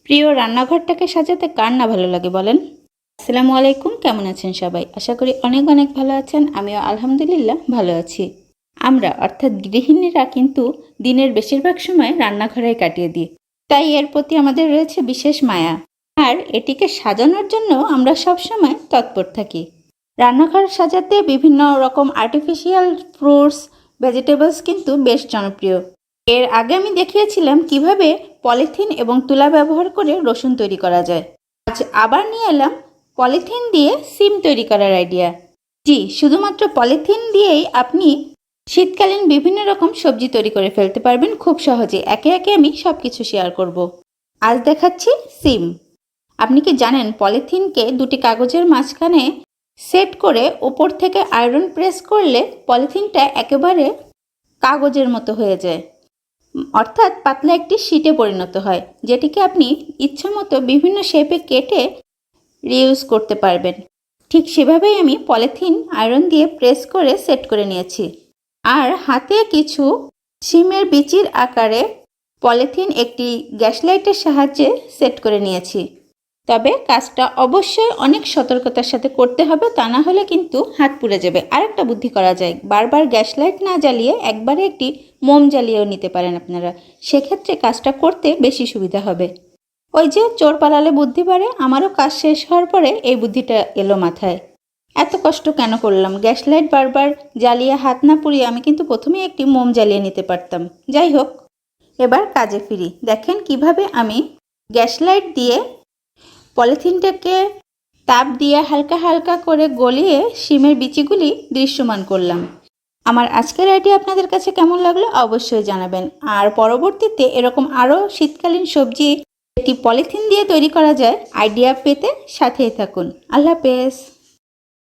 প্রিয় রান্নাঘরটাকে সাজাতে কার না ভালো লাগে বলেন। আসসালামু আলাইকুম, কেমন আছেন সবাই? আশা করি অনেক অনেক ভালো আছেন। আমিও আলহামদুলিল্লাহ ভালো আছি। আমরা অর্থাৎ গৃহিণীরা কিন্তু দিনের বেশিরভাগ সময় রান্নাঘরেই কাটিয়ে দিই, তাই এর প্রতি আমাদের রয়েছে বিশেষ মায়া, আর এটিকে সাজানোর জন্য আমরা সব সময় তৎপর থাকি। রান্নাঘর সাজাতে বিভিন্ন রকম আর্টিফিশিয়াল ফ্রুটস, ভেজিটেবলস কিন্তু বেশ জনপ্রিয়। এর আগে আমি দেখিয়েছিলাম কিভাবে পলিথিন এবং তুলা ব্যবহার করে রসুন তৈরি করা যায়। আজ আবার নিয়ে এলাম পলিথিন দিয়ে সিম তৈরি করার আইডিয়া। জি, শুধুমাত্র পলিথিন দিয়েই আপনি শীতকালীন বিভিন্ন রকম সবজি তৈরি করে ফেলতে পারবেন খুব সহজে। একে একে আমি সব কিছু শেয়ার করব। আজ দেখাচ্ছি সিম। আপনি কি জানেন পলিথিনকে দুটি কাগজের মাঝখানে সেট করে ওপর থেকে আয়রন প্রেস করলে পলিথিনটা একেবারে কাগজের মতো হয়ে যায়, অর্থাৎ পাতলা একটি শীটে পরিণত হয়, যেটিকে আপনি ইচ্ছামতো বিভিন্ন শেপে কেটে রিউজ করতে পারবেন। ঠিক সেভাবেই আমি পলিথিন আয়রন দিয়ে প্রেস করে সেট করে নিয়েছি। আর হাতে কিছু শিমের বিচির আকারে পলিথিন একটি গ্যাস লাইটের সাহায্যে সেট করে নিয়েছি। তবে কাজটা অবশ্যই অনেক সতর্কতার সাথে করতে হবে, তা না হলে কিন্তু হাত পুড়ে যাবে। আরেকটা বুদ্ধি করা যায়, বারবার গ্যাস লাইট না জ্বালিয়ে একবারে একটি মোম জ্বালিয়েও নিতে পারেন আপনারা। সেক্ষেত্রে কাজটা করতে বেশি সুবিধা হবে। ওই যে চোর পালালে বুদ্ধি বাড়ে, আমারও কাজ শেষ হওয়ার পরে এই বুদ্ধিটা এলো মাথায়। এত কষ্ট কেন করলাম? গ্যাস লাইট বারবার জ্বালিয়ে হাত না পুড়িয়ে আমি কিন্তু প্রথমেই একটি মোম জ্বালিয়ে নিতে পারতাম। যাই হোক, এবার কাজে ফিরি। দেখেন কিভাবে আমি গ্যাস লাইট দিয়ে পলিথিনটাকে তাপ দিয়ে হালকা হালকা করে গলিয়ে শিমের বিচিগুলি দৃশ্যমান করলাম। আমার আজকের আইডিয়া আপনাদের কাছে কেমন লাগলো অবশ্যই জানাবেন। আর পরবর্তীতে এরকম আরও শীতকালীন সবজি একটি পলিথিন দিয়ে তৈরি করা যায় আইডিয়া পেতে সাথেই থাকুন। আল্লাহ হাফেজ।